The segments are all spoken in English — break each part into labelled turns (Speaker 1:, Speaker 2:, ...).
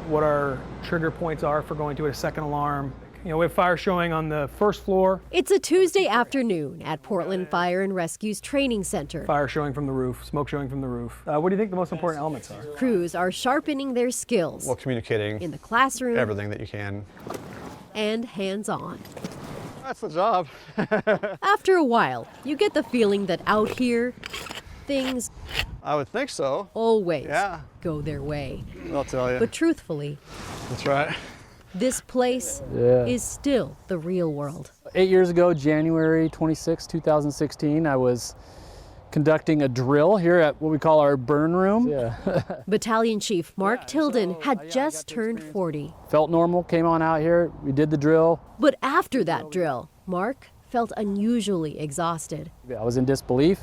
Speaker 1: what our trigger points are for going to a second alarm. You know, we have fire showing on the first floor.
Speaker 2: It's a Tuesday afternoon at Portland Fire and Rescue's training center.
Speaker 1: Fire showing from the roof, smoke showing from the roof. What do you think the most important elements are?
Speaker 2: Crews are sharpening their skills.
Speaker 3: Well, communicating.
Speaker 2: In the classroom.
Speaker 3: Everything that you can.
Speaker 2: And hands-on.
Speaker 3: That's the job.
Speaker 2: After a while, you get the feeling that out here, things
Speaker 3: I would think so.
Speaker 2: Always go their way.
Speaker 3: I'll tell you.
Speaker 2: But truthfully,
Speaker 3: that's right.
Speaker 2: This place is still the real world.
Speaker 4: 8 years ago, January 26, 2016, I was conducting a drill here at what we call our burn room.
Speaker 2: Battalion Chief Mark Tilden had just turned 40.
Speaker 4: Felt normal, came on out here, we did the drill.
Speaker 2: But after that drill, Mark felt unusually exhausted.
Speaker 4: I was in disbelief.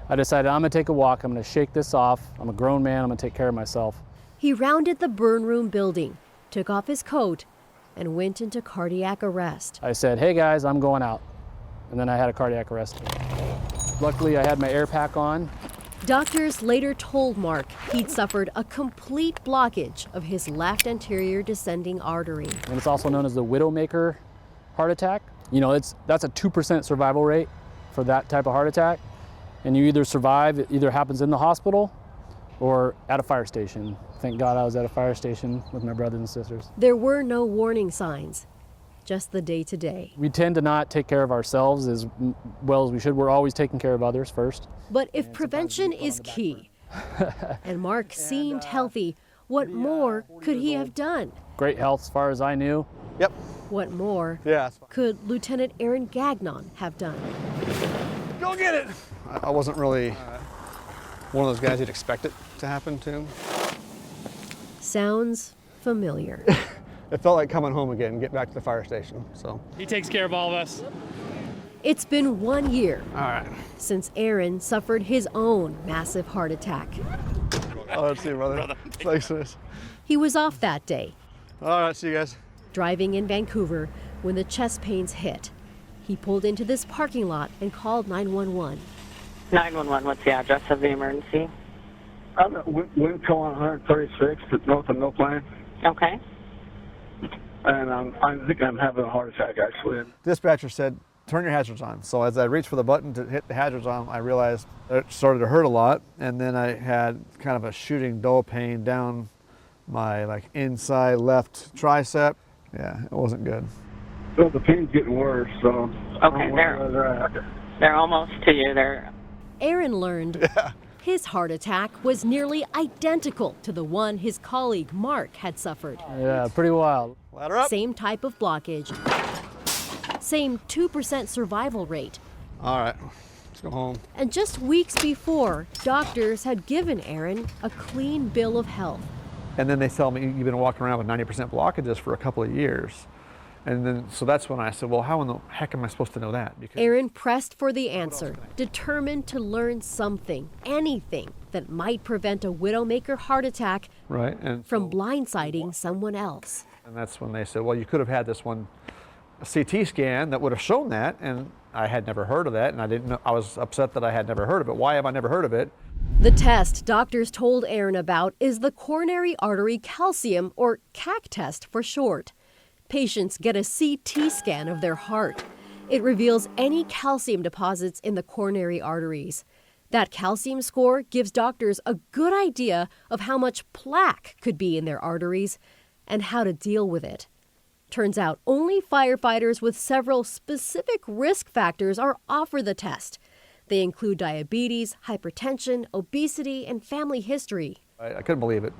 Speaker 4: I decided I'm gonna take a walk, I'm gonna shake this off. I'm a grown man, I'm gonna take care of myself.
Speaker 2: He rounded the burn room building, took off his coat, and went into cardiac arrest.
Speaker 4: I said, hey guys, I'm going out. And then I had a cardiac arrest. Luckily, I had my air pack on.
Speaker 2: Doctors later told Mark he'd suffered a complete blockage of his left anterior descending artery.
Speaker 4: And it's also known as the widowmaker heart attack. You know, that's a 2% survival rate for that type of heart attack. And you either survive, it either happens in the hospital or at a fire station. Thank God I was at a fire station with my brothers and sisters.
Speaker 2: There were no warning signs, just the day-to-day.
Speaker 4: We tend to not take care of ourselves as well as we should. We're always taking care of others first.
Speaker 2: But if prevention is key, and Mark seemed healthy, what more could he have done?
Speaker 4: Great health as far as I knew.
Speaker 3: Yep.
Speaker 2: What more could Lieutenant Aaron Gagnon have done?
Speaker 3: Go get it! I wasn't really one of those guys you'd expect it to happen to.
Speaker 2: Sounds familiar.
Speaker 3: It felt like coming home again and get back to the fire station. So
Speaker 5: he takes care of all of us.
Speaker 2: It's been 1 year
Speaker 3: since
Speaker 2: Aaron suffered his own massive heart attack.
Speaker 3: Oh, let's see, brother. Thanks.
Speaker 2: He was off that day.
Speaker 3: All right, see you guys.
Speaker 2: Driving in Vancouver when the chest pains hit. He pulled into this parking lot and called 911.
Speaker 6: 911, what's the address of the emergency?
Speaker 7: I'm at Winco on 136th, north of No Plan.
Speaker 6: Okay.
Speaker 7: And I think I'm having a heart attack, actually.
Speaker 3: Dispatcher said, turn your hazards on. So as I reached for the button to hit the hazards on, I realized it started to hurt a lot. And then I had kind of a shooting dull pain down my inside left tricep. Yeah, it wasn't good.
Speaker 7: So the pain's getting worse, so.
Speaker 6: Okay, they're almost to you.
Speaker 2: Aaron learned his heart attack was nearly identical to the one his colleague Mark had suffered.
Speaker 4: Yeah, pretty wild.
Speaker 3: Ladder up.
Speaker 2: Same type of blockage, same 2% survival rate.
Speaker 3: All right, let's go home.
Speaker 2: And just weeks before, doctors had given Aaron a clean bill of health.
Speaker 3: And then they tell me, you've been walking around with 90% blockages for a couple of years. And then, so that's when I said, well, how in the heck am I supposed to know that? Because
Speaker 2: Aaron pressed for the answer, determined to learn something, anything that might prevent a widowmaker heart attack from blindsiding someone else.
Speaker 3: And that's when they said, well, you could have had this one CT scan that would have shown that, and I had never heard of that, and I didn't know. I was upset that I had never heard of it. Why have I never heard of it?
Speaker 2: The test doctors told Aaron about is the coronary artery calcium, or CAC test for short. Patients get a CT scan of their heart. It reveals any calcium deposits in the coronary arteries. That calcium score gives doctors a good idea of how much plaque could be in their arteries and how to deal with it. Turns out only firefighters with several specific risk factors are offered the test. They include diabetes, hypertension, obesity, and family history.
Speaker 3: I couldn't believe it.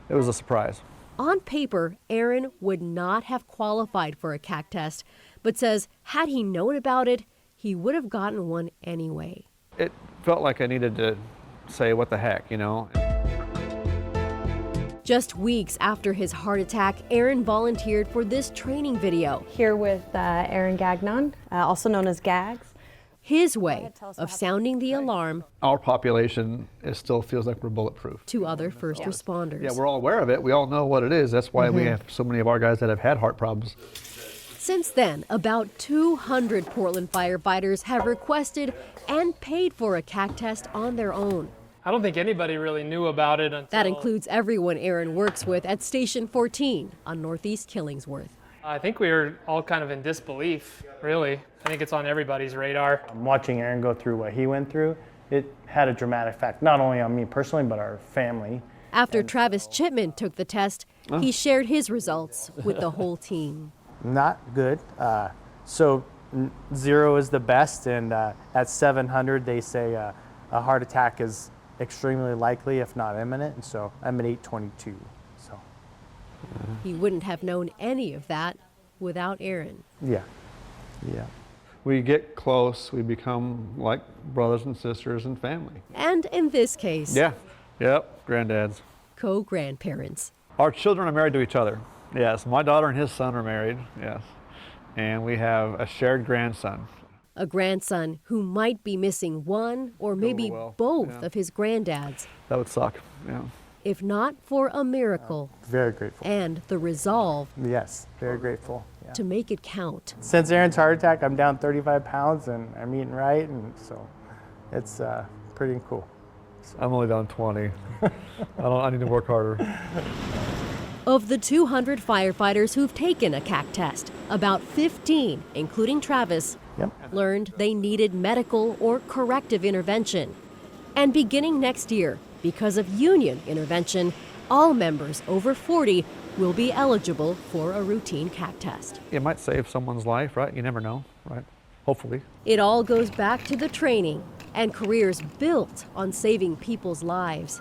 Speaker 3: It was a surprise.
Speaker 2: On paper, Aaron would not have qualified for a CAC test, but says had he known about it, he would have gotten one anyway.
Speaker 3: It felt like I needed to say, what the heck,
Speaker 2: Just weeks after his heart attack, Aaron volunteered for this training video.
Speaker 8: Here with Aaron Gagnon, also known as Gags.
Speaker 2: His way of sounding the alarm.
Speaker 3: Our population still feels like we're bulletproof.
Speaker 2: To other first responders.
Speaker 3: Yeah, we're all aware of it. We all know what it is. That's why we have so many of our guys that have had heart problems.
Speaker 2: Since then, about 200 Portland firefighters have requested and paid for a CAC test on their own.
Speaker 5: I don't think anybody really knew about it until...
Speaker 2: That includes everyone Aaron works with at Station 14 on Northeast Killingsworth.
Speaker 5: I think we were all kind of in disbelief, really. I think it's on everybody's radar.
Speaker 9: Watching Aaron go through what he went through, it had a dramatic effect, not only on me personally, but our family.
Speaker 2: After Travis Chipman took the test, he shared his results with the whole team.
Speaker 9: Not good. So 0 is the best, and at 700, they say a heart attack is extremely likely, if not imminent, and so I'm at 822. So
Speaker 2: He wouldn't have known any of that without Aaron.
Speaker 9: yeah.
Speaker 3: We get close, we become like brothers and sisters and family.
Speaker 2: And in this case,
Speaker 3: Yep, granddads.
Speaker 2: co-grandparents.
Speaker 3: Our children are married to each other. Yes, my daughter and his son are married, yes. And we have a shared grandson.
Speaker 2: A grandson who might be missing one or maybe both of his granddads,
Speaker 3: That would suck, yeah.
Speaker 2: if not for a miracle
Speaker 9: Very grateful.
Speaker 2: and the resolve
Speaker 9: Yes, very grateful. Yeah.
Speaker 2: to make it count.
Speaker 9: Since Aaron's heart attack, I'm down 35 pounds, and I'm eating right, and so it's pretty cool.
Speaker 3: I'm only down 20. I need to work harder.
Speaker 2: Of the 200 firefighters who've taken a CAC test, about 15, including Travis, learned they needed medical or corrective intervention. And beginning next year, because of union intervention, all members over 40 will be eligible for a routine CAC test.
Speaker 3: It might save someone's life, right? You never know, right? Hopefully.
Speaker 2: It all goes back to the training and careers built on saving people's lives.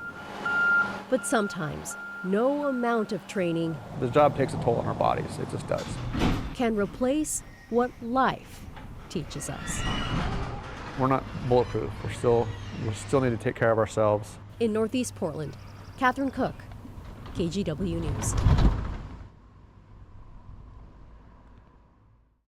Speaker 2: But sometimes, no amount of training
Speaker 3: The job takes a toll on our bodies, it just does.
Speaker 2: can replace what life teaches us.
Speaker 3: We're not bulletproof. We still need to take care of ourselves.
Speaker 2: In Northeast Portland, Catherine Cook, KGW News.